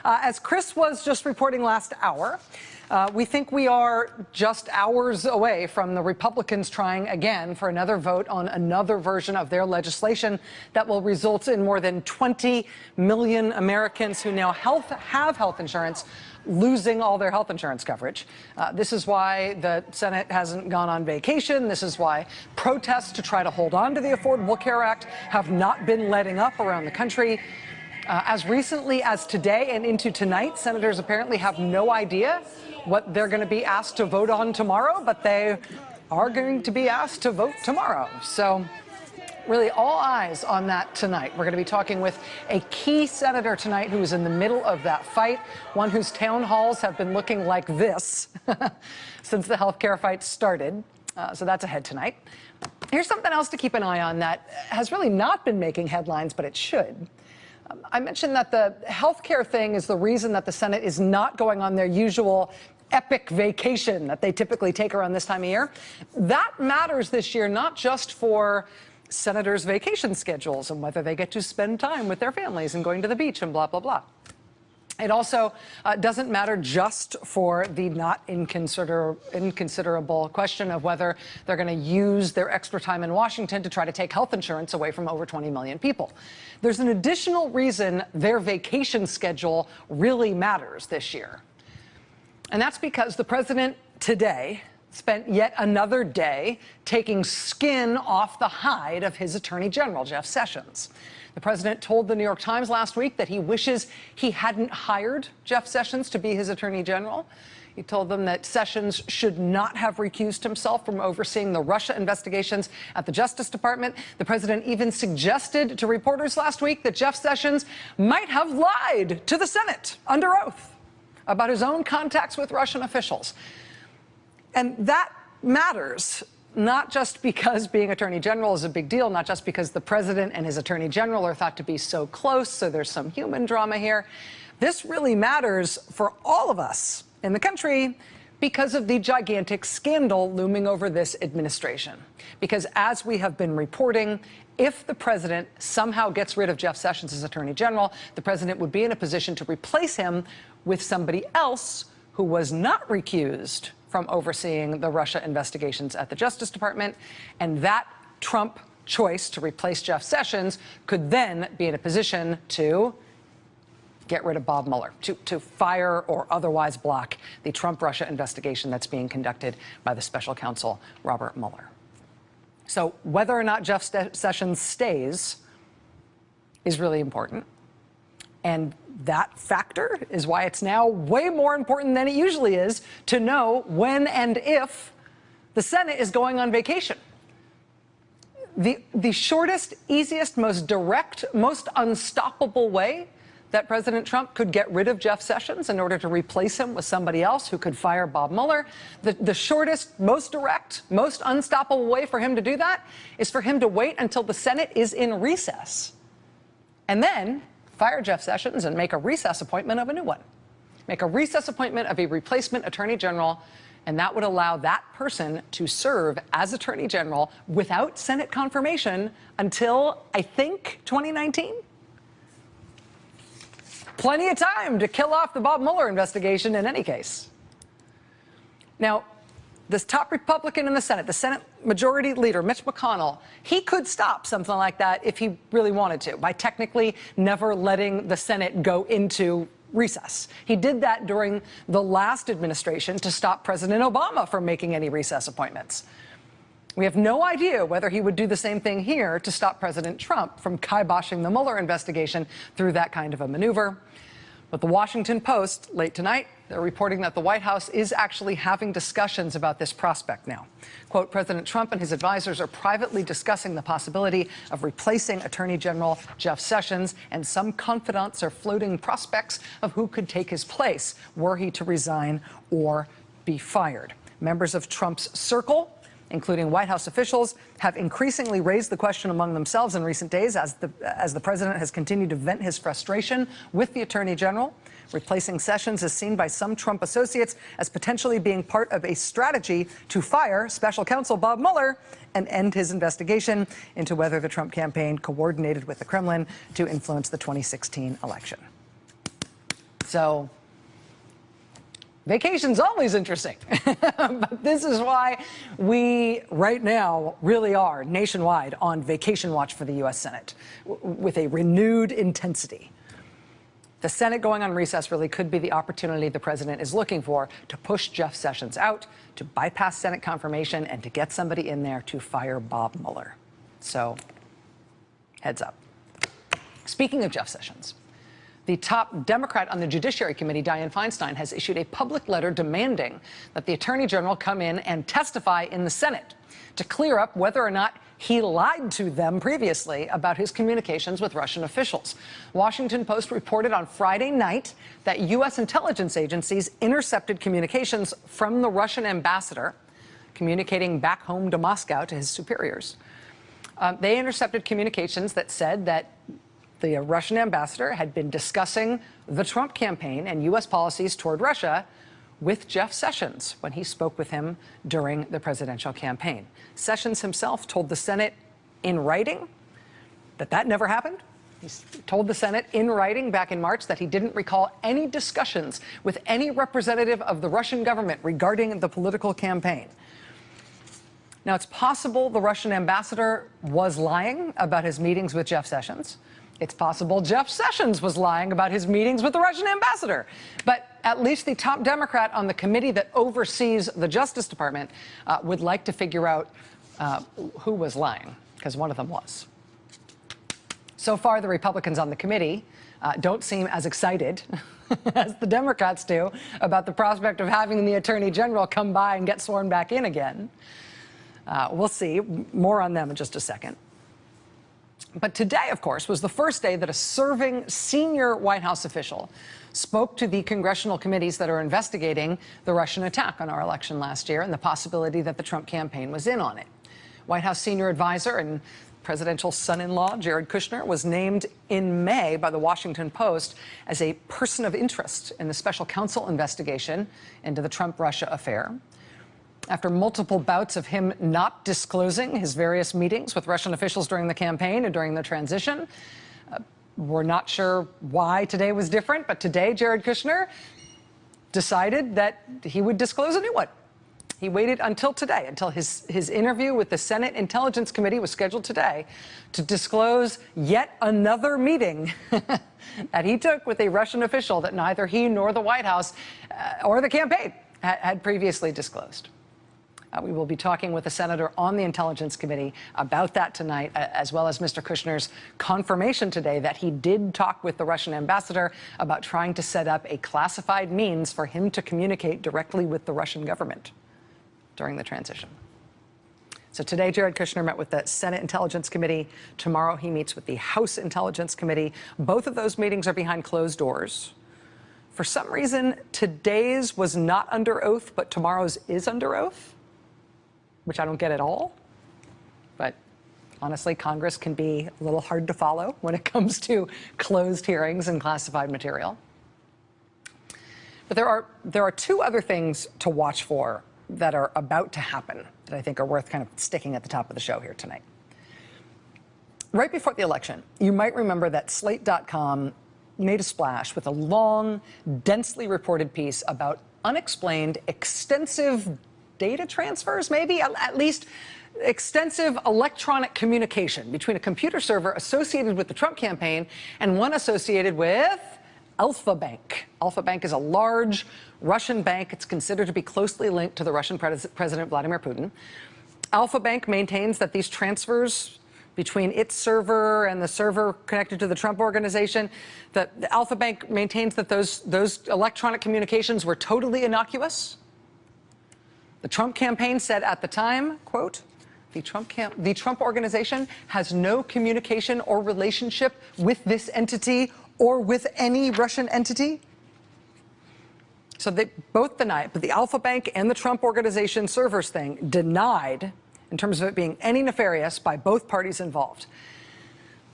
As Chris was just reporting last hour, we think we are just hours away from the Republicans trying again for another vote on another version of their legislation that will result in more than 20 million Americans who now have health insurance losing all their health insurance coverage. This is why the Senate hasn't gone on vacation. This is why protests to try to hold on to the Affordable Care Act have not been letting up around the country. As recently as today and into tonight, senators apparently have no idea what they're going to be asked to vote on tomorrow, but they are going to be asked to vote tomorrow. So really all eyes on that tonight. We're going to be talking with a key senator tonight who is in the middle of that fight, one whose town halls have been looking like this since the health care fight started. So that's ahead tonight. Here's something else to keep an eye on that has really not been making headlines, but it should. I mentioned that the healthcare thing is the reason that the Senate is not going on their usual epic vacation that they typically take around this time of year. That matters this year, not just for senators' vacation schedules and whether they get to spend time with their families and going to the beach and blah, blah, blah. It also doesn't matter just for the not inconsiderable question of whether they're going to use their extra time in Washington to try to take health insurance away from over 20 million people. There's an additional reason their vacation schedule really matters this year. And that's because the president today spent yet another day taking skin off the hide of his attorney general, Jeff Sessions. The president told the New York Times last week that he wishes he hadn't hired Jeff Sessions to be his attorney general. He told them that Sessions should not have recused himself from overseeing the Russia investigations at the Justice Department. The president even suggested to reporters last week that Jeff Sessions might have lied to the Senate under oath about his own contacts with Russian officials. And that matters, not just because being attorney general is a big deal, not just because the president and his attorney general are thought to be so close, so there's some human drama here. This really matters for all of us in the country because of the gigantic scandal looming over this administration. Because as we have been reporting, if the president somehow gets rid of Jeff Sessions as attorney general, the president would be in a position to replace him with somebody else who was not recused from overseeing the Russia investigations at the Justice Department. And that Trump choice to replace Jeff Sessions could then be in a position to get rid of Bob Mueller, to fire or otherwise block the Trump-Russia investigation that's being conducted by the special counsel, Robert Mueller. So whether or not Jeff Sessions stays is really important. And that factor is why it's now way more important than it usually is to know when and if the Senate is going on vacation. The shortest, easiest, most direct, most unstoppable way that President Trump could get rid of Jeff Sessions in order to replace him with somebody else who could fire Bob Mueller, the shortest, most direct, most unstoppable way for him to do that is for him to wait until the Senate is in recess and then fire Jeff Sessions and make a recess appointment of a new one. Make a recess appointment of a replacement attorney general, and that would allow that person to serve as attorney general without Senate confirmation until, I think, 2019. Plenty of time to kill off the Bob Mueller investigation in any case. Now, this top Republican in the Senate Majority Leader, Mitch McConnell, he could stop something like that if he really wanted to, by technically never letting the Senate go into recess. He did that during the last administration to stop President Obama from making any recess appointments. We have no idea whether he would do the same thing here to stop President Trump from kiboshing the Mueller investigation through that kind of a maneuver. But the Washington Post, late tonight, they're reporting that the White House is actually having discussions about this prospect now. Quote, President Trump and his advisors are privately discussing the possibility of replacing Attorney General Jeff Sessions, and some confidants are floating prospects of who could take his place were he to resign or be fired. Members of Trump's circle, including White House officials, have increasingly raised the question among themselves in recent days as the president has continued to vent his frustration with the attorney general. Replacing Sessions is seen by some Trump associates as potentially being part of a strategy to fire special counsel Bob Mueller and end his investigation into whether the Trump campaign coordinated with the Kremlin to influence the 2016 election. So vacation's always interesting, but this is why we right now really are nationwide on vacation watch for the U.S. Senate with a renewed intensity. The Senate going on recess really could be the opportunity the president is looking for to push Jeff Sessions out, to bypass Senate confirmation, and to get somebody in there to fire Bob Mueller. So, heads up. Speaking of Jeff Sessions, the top Democrat on the Judiciary Committee, Dianne Feinstein, has issued a public letter demanding that the Attorney General come in and testify in the Senate to clear up whether or not he lied to them previously about his communications with Russian officials. Washington Post reported on Friday night that U.S. intelligence agencies intercepted communications from the Russian ambassador, communicating back home to Moscow to his superiors. They intercepted communications that said that the Russian ambassador had been discussing the Trump campaign and U.S. policies toward Russia with Jeff Sessions when he spoke with him during the presidential campaign. Sessions himself told the Senate in writing that that never happened. He told the Senate in writing back in March that he didn't recall any discussions with any representative of the Russian government regarding the political campaign. Now, it's possible the Russian ambassador was lying about his meetings with Jeff Sessions. It's possible Jeff Sessions was lying about his meetings with the Russian ambassador. But at least the top Democrat on the committee that oversees the Justice Department would like to figure out who was lying, because one of them was. So far, the Republicans on the committee don't seem as excited as the Democrats do about the prospect of having the Attorney General come by and get sworn back in again. We'll see. More on them in just a second. But today, of course, was the first day that a serving senior White House official spoke to the congressional committees that are investigating the Russian attack on our election last year and the possibility that the Trump campaign was in on it. White House senior advisor and presidential son-in-law Jared Kushner was named in May by the Washington Post as a person of interest in the special counsel investigation into the Trump-Russia affair. After multiple bouts of him not disclosing his various meetings with Russian officials during the campaign and during the transition, we're not sure why today was different, but today Jared Kushner decided that he would disclose a new one. He waited until today, until his interview with the Senate Intelligence Committee was scheduled today, to disclose yet another meeting that he took with a Russian official that neither he nor the White House or the campaign had previously disclosed. We will be talking with the senator on the Intelligence Committee about that tonight, as well as Mr. Kushner's confirmation today that he did talk with the Russian ambassador about trying to set up a classified means for him to communicate directly with the Russian government during the transition. So today, Jared Kushner met with the Senate Intelligence Committee. Tomorrow, he meets with the House Intelligence Committee. Both of those meetings are behind closed doors. For some reason, today's was not under oath, but tomorrow's is under oath, which I don't get at all. But honestly, Congress can be a little hard to follow when it comes to closed hearings and classified material. But there are two other things to watch for that are about to happen that I think are worth kind of sticking at the top of the show here tonight. Right before the election, you might remember that Slate.com made a splash with a long, densely reported piece about unexplained, extensive data transfers, maybe at least extensive electronic communication between a computer server associated with the Trump campaign and one associated with Alfa Bank. Alfa Bank is a large Russian bank. It's considered to be closely linked to the Russian President Vladimir Putin. Alfa Bank maintains that these transfers between its server and the server connected to the Trump organization, that the Alfa Bank maintains that those electronic communications were totally innocuous. The Trump campaign said at the time, quote, the Trump organization has no communication or relationship with this entity or with any Russian entity. So they both denied, but the Alfa Bank and the Trump organization servers thing denied in terms of it being any nefarious by both parties involved.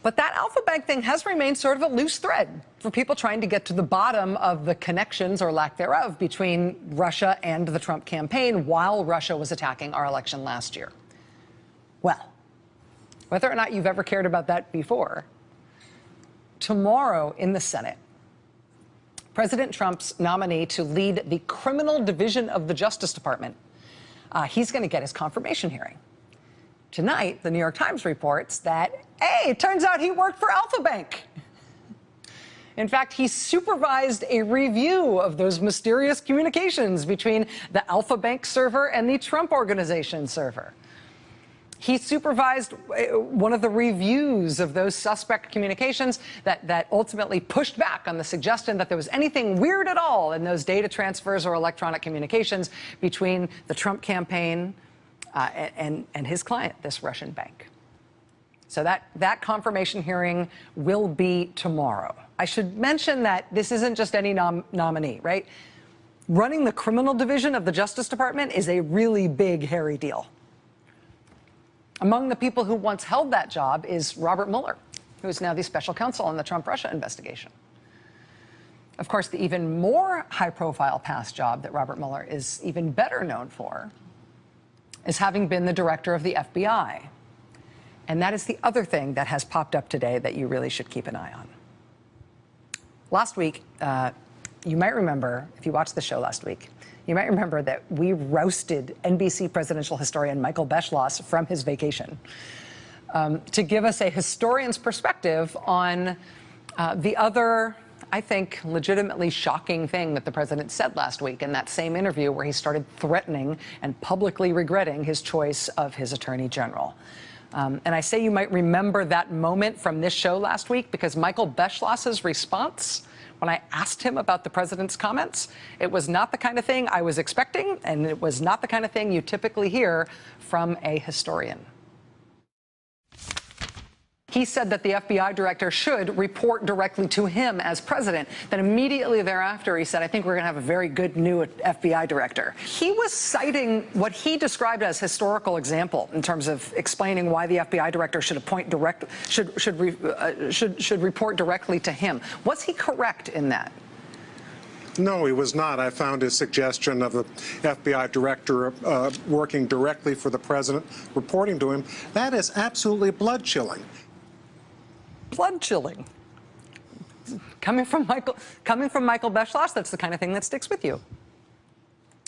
But that Alfa Bank thing has remained sort of a loose thread for people trying to get to the bottom of the connections or lack thereof between Russia and the Trump campaign while Russia was attacking our election last year. Well, whether or not you've ever cared about that before, tomorrow in the Senate, President Trump's nominee to lead the criminal division of the Justice Department. He's going to get his confirmation hearing. Tonight, the New York Times reports that, hey, it turns out he worked for Alpha Bank. In fact, he supervised a review of those mysterious communications between the Alpha Bank server and the Trump Organization server. He supervised one of the reviews of those suspect communications that ultimately pushed back on the suggestion that there was anything weird at all in those data transfers or electronic communications between the Trump campaign and his client, this Russian bank. So that confirmation hearing will be tomorrow. I should mention that this isn't just any nominee, right? Running the criminal division of the Justice Department is a really big, hairy deal. Among the people who once held that job is Robert Mueller, who is now the special counsel on the Trump-Russia investigation. Of course, the even more high-profile past job that Robert Mueller is even better known for is having been the director of the FBI. And that is the other thing that has popped up today that you really should keep an eye on. Last week, you might remember, if you watched the show last week, you might remember that we roasted NBC presidential historian Michael Beschloss from his vacation to give us a historian's perspective on the other, I think, legitimately shocking thing that the president said last week in that same interview where he started threatening and publicly regretting his choice of his attorney general. And I say you might remember that moment from this show last week because Michael Beschloss's response when I asked him about the president's comments, it was not the kind of thing I was expecting, and it was not the kind of thing you typically hear from a historian. He said that the FBI director should report directly to him as president. Then immediately thereafter, he said, I think we're going to have a very good new FBI director. He was citing what he described as historical example in terms of explaining why the FBI director should should report directly to him. Was he correct in that? No, he was not. I found his suggestion of the FBI director working directly for the president, reporting to him, that is absolutely blood-chilling. Blood-chilling. Coming from Michael Beschloss, that's the kind of thing that sticks with you.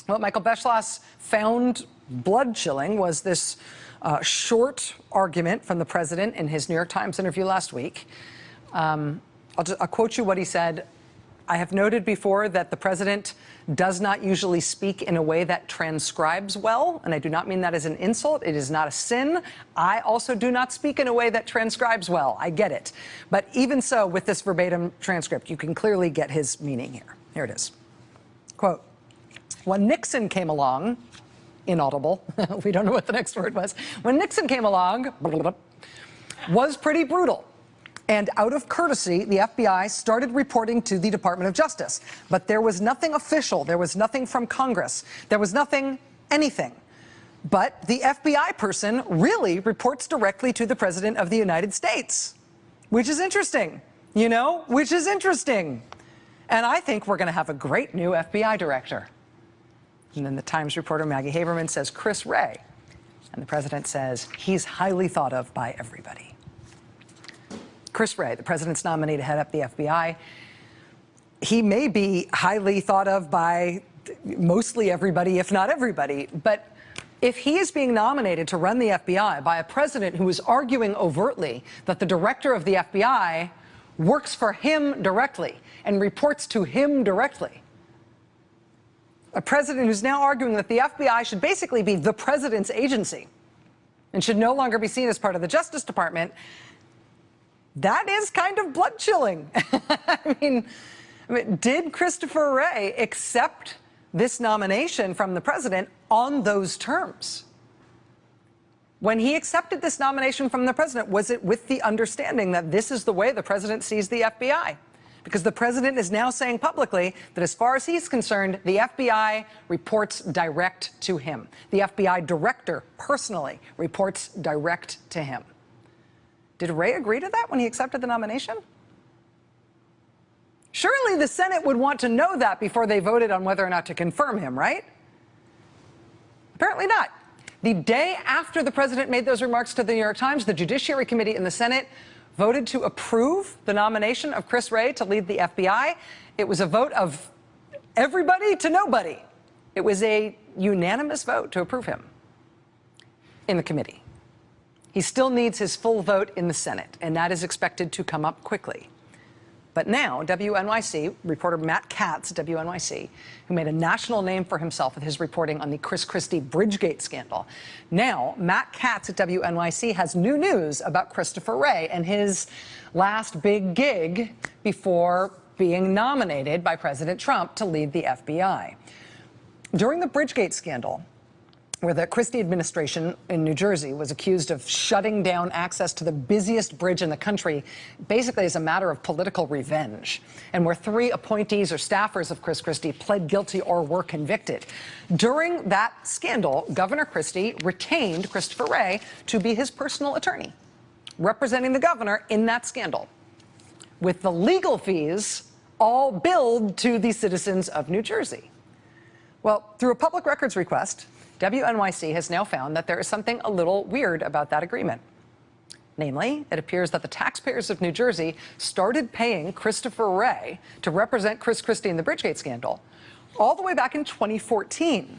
What Michael Beschloss found blood-chilling was this short argument from the president in his New York Times interview last week. I'll quote you what he said. I have noted before that the president does not usually speak in a way that transcribes well, and I do not mean that as an insult. It is not a sin. I also do not speak in a way that transcribes well. I get it. But even so, with this verbatim transcript, you can clearly get his meaning here. Here it is. Quote, when Nixon came along, inaudible, we don't know what the next word was. When Nixon came along, was pretty brutal. And out of courtesy, the FBI started reporting to the Department of Justice. But there was nothing official. There was nothing from Congress. There was anything. But the FBI person really reports directly to the President of the United States, which is interesting, which is interesting. And I think we're going to have a great new FBI director. And then the Times reporter Maggie Haberman says Chris Wray. And the president says he's highly thought of by everybody. Chris Wray, the president's nominee to head up the FBI, he may be highly thought of by mostly everybody, if not everybody. But if he is being nominated to run the FBI by a president who is arguing overtly that the director of the FBI works for him directly and reports to him directly, a president who's now arguing that the FBI should basically be the president's agency and should no longer be seen as part of the Justice Department, that is kind of blood-chilling. I mean, did Christopher Wray accept this nomination from the president on those terms? When he accepted this nomination from the president, was it with the understanding that this is the way the president sees the FBI? Because the president is now saying publicly that as far as he's concerned, the FBI reports direct to him. The FBI director personally reports direct to him. Did Wray agree to that when he accepted the nomination? Surely the Senate would want to know that before they voted on whether or not to confirm him, right? Apparently not. The day after the president made those remarks to the New York Times, the Judiciary Committee in the Senate voted to approve the nomination of Chris Wray to lead the FBI. It was a vote of everybody to nobody. It was a unanimous vote to approve him in the committee. He still needs his full vote in the Senate, and that is expected to come up quickly. But now, WNYC reporter Matt Katz, WNYC, who made a national name for himself with his reporting on the Chris Christie Bridgegate scandal. Now, Matt Katz at WNYC has new news about Christopher Wray and his last big gig before being nominated by President Trump to lead the FBI. During the Bridgegate scandal, where the Christie administration in New Jersey was accused of shutting down access to the busiest bridge in the country, basically as a matter of political revenge, and where 3 appointees or staffers of Chris Christie pled guilty or were convicted. During that scandal, Governor Christie retained Christopher Wray to be his personal attorney, representing the governor in that scandal, with the legal fees all billed to the citizens of New Jersey. Well, through a public records request, WNYC has now found that there is something a little weird about that agreement. Namely, it appears that the taxpayers of New Jersey started paying Christopher Wray to represent Chris Christie in the Bridgegate scandal all the way back in 2014.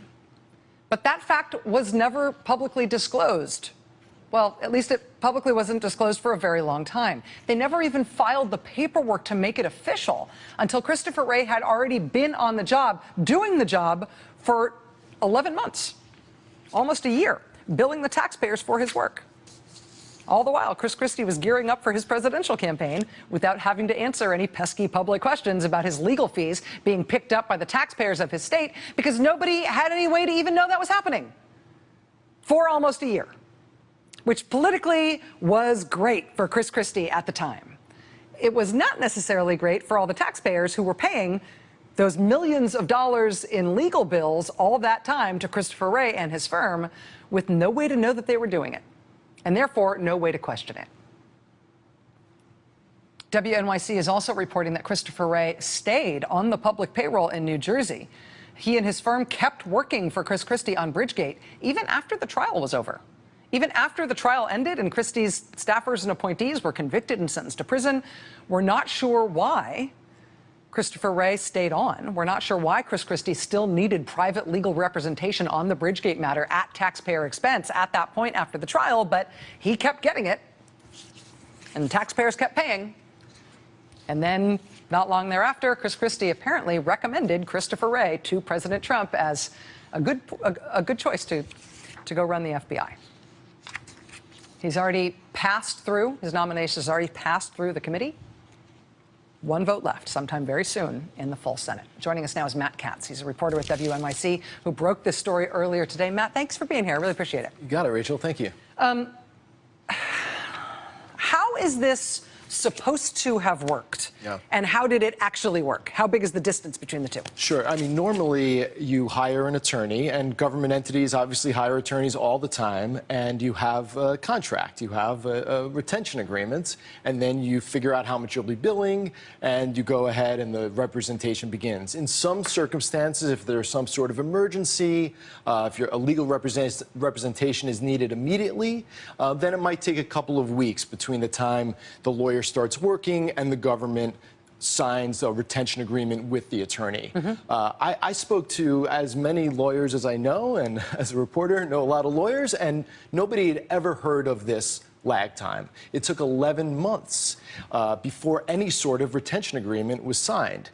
But that fact was never publicly disclosed. Well, at least it publicly wasn't disclosed for a very long time. They never even filed the paperwork to make it official until Christopher Wray had already been on the job, doing the job for 11 months. Almost a year, billing the taxpayers for his work. All the while, Chris Christie was gearing up for his presidential campaign without having to answer any pesky public questions about his legal fees being picked up by the taxpayers of his state because nobody had any way to even know that was happening for almost a year, which politically was great for Chris Christie at the time. It was not necessarily great for all the taxpayers who were paying those millions of dollars in legal bills all that time to Christopher Wray and his firm with no way to know that they were doing it, and therefore no way to question it. WNYC is also reporting that Christopher Wray stayed on the public payroll in New Jersey. He and his firm kept working for Chris Christie on Bridgegate even after the trial was over. Even after the trial ended and Christie's staffers and appointees were convicted and sentenced to prison, we're not sure why Christopher Wray stayed on. We're not sure why Chris Christie still needed private legal representation on the Bridgegate matter at taxpayer expense at that point after the trial, but he kept getting it, and taxpayers kept paying. And then, not long thereafter, Chris Christie apparently recommended Christopher Wray to President Trump as a good choice to go run the FBI. He's already passed through, his nomination has already passed through the committee. One vote left sometime very soon in the full Senate. Joining us now is Matt Katz. He's a reporter with WNYC who broke this story earlier today. Matt, thanks for being here. I really appreciate it. You got it, Rachel. Thank you. How is this supposed to have worked? Yeah. And how did it actually work? How big is the distance between the two? Sure. I mean, normally you hire an attorney, and government entities obviously hire attorneys all the time, and you have a contract, you have a retention agreement, and then you figure out how much you'll be billing, and you go ahead and the representation begins. In some circumstances, if there's some sort of emergency, if a legal representation is needed immediately, then it might take a couple of weeks between the time the lawyer starts working and the government signs a retention agreement with the attorney. I spoke to as many lawyers as I know, and as a reporter, know a lot of lawyers, and nobody had ever heard of this lag time. It took 11 months before any sort of retention agreement was signed.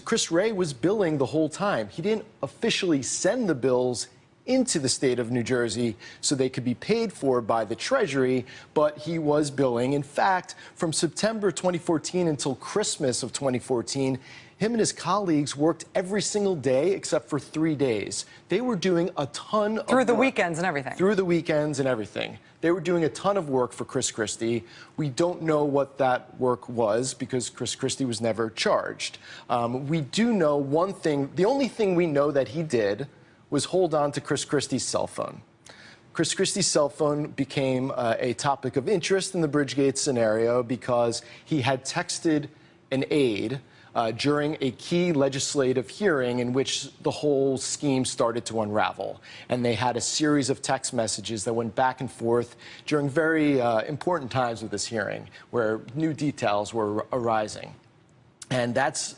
Chris Wray was billing the whole time. He didn't officially send the bills into the state of New Jersey so they could be paid for by the Treasury, but he was billing. In fact, from September 2014 until Christmas of 2014, him and his colleagues worked every single day except for 3 days. They were doing a ton of work. Through the weekends and everything. Through the weekends and everything. They were doing a ton of work for Chris Christie. We don't know what that work was because Chris Christie was never charged. We do know one thing. The only thing we know that he did was hold on to Chris Christie's cell phone. Chris Christie's cell phone became a topic of interest in the Bridgegate scenario because he had texted an aide during a key legislative hearing in which the whole scheme started to unravel. And they had a series of text messages that went back and forth during very important times of this hearing, where new details were arising. And that's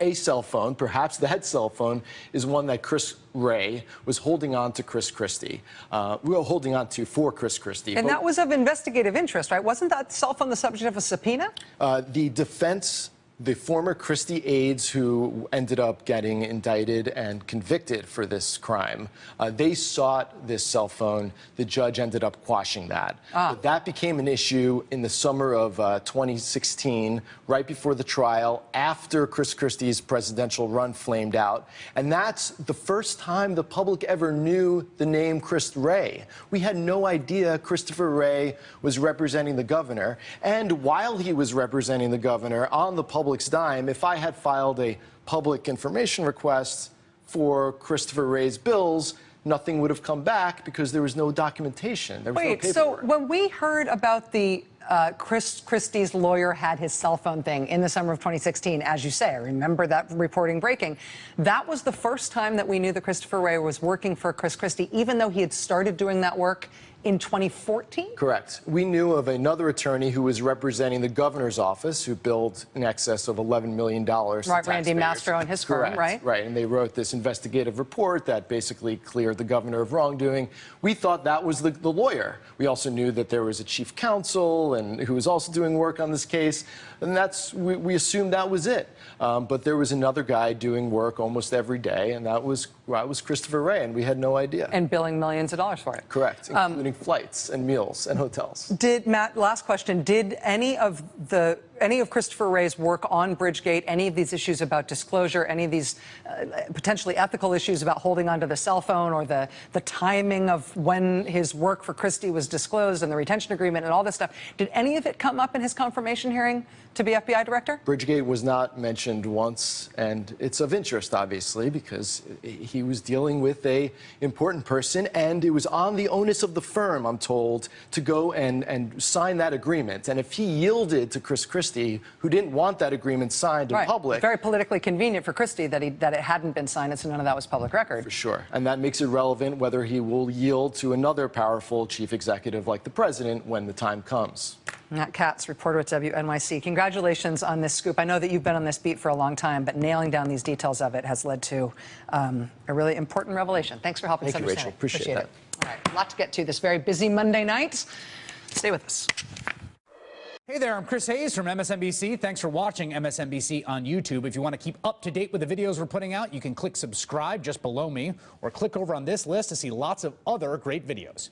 a cell phone. Perhaps that cell phone is one that Chris Wray was holding on to Chris Christie. Holding on to for Chris Christie. And that was of investigative interest, right? Wasn't that cell phone the subject of a subpoena? The defense, the former Christie aides who ended up getting indicted and convicted for this crime, they sought this cell phone. The judge ended up quashing that. But that became an issue in the summer of 2016, right before the trial, after Chris Christie's presidential run flamed out. And that's the first time the public ever knew the name Chris Wray. We had no idea Christopher Wray was representing the governor. And while he was representing the governor on the public's dime, if I had filed a public information request for Christopher Wray's bills, nothing would have come back because there was no documentation. There was no paperwork. So when we heard about the Chris Christie's lawyer had his cell phone thing in the summer of 2016, as you say, I remember that reporting breaking. That was the first time that we knew that Christopher Wray was working for Chris Christie, even though he had started doing that work in 2014? Correct. We knew of another attorney who was representing the governor's office who billed in excess of $11 million to right, Randy Mastro and his firm, right? Right, and they wrote this investigative report that basically cleared the governor of wrongdoing. We thought that was the lawyer. We also knew that there was a chief counsel and who was also doing work on this case, and we assumed that was it. But there was another guy doing work almost every day, and that was Christopher Wray, and we had no idea. And billing millions of dollars for it. Correct, including flights and meals and hotels. Matt, last question, did any of Christopher Wray's work on Bridgegate, any of these issues about disclosure, any of these potentially ethical issues about holding onto the cell phone or the timing of when his work for Christie was disclosed and the retention agreement and all this stuff, did any of it come up in his confirmation hearing to be FBI director? Bridgegate was not mentioned once, and it's of interest, obviously, because he was dealing with an important person, and it was on the onus of the firm, I'm told, to go and sign that agreement. And if he yielded to Chris Christie, who didn't want that agreement signed in public... Very politically convenient for Christie that it hadn't been signed, and so none of that was public record. For sure. And that makes it relevant whether he will yield to another powerful chief executive like the president when the time comes. Matt Katz, reporter at WNYC. Congratulations on this scoop. I know that you've been on this beat for a long time, but nailing down these details of it has led to a really important revelation. Thanks for helping us understand. Thank you, Rachel. Appreciate that. All right, a lot to get to this very busy Monday night. Stay with us. Hey there, I'm Chris Hayes from MSNBC. Thanks for watching MSNBC on YouTube. If you want to keep up to date with the videos we're putting out, you can click subscribe just below me or click over on this list to see lots of other great videos.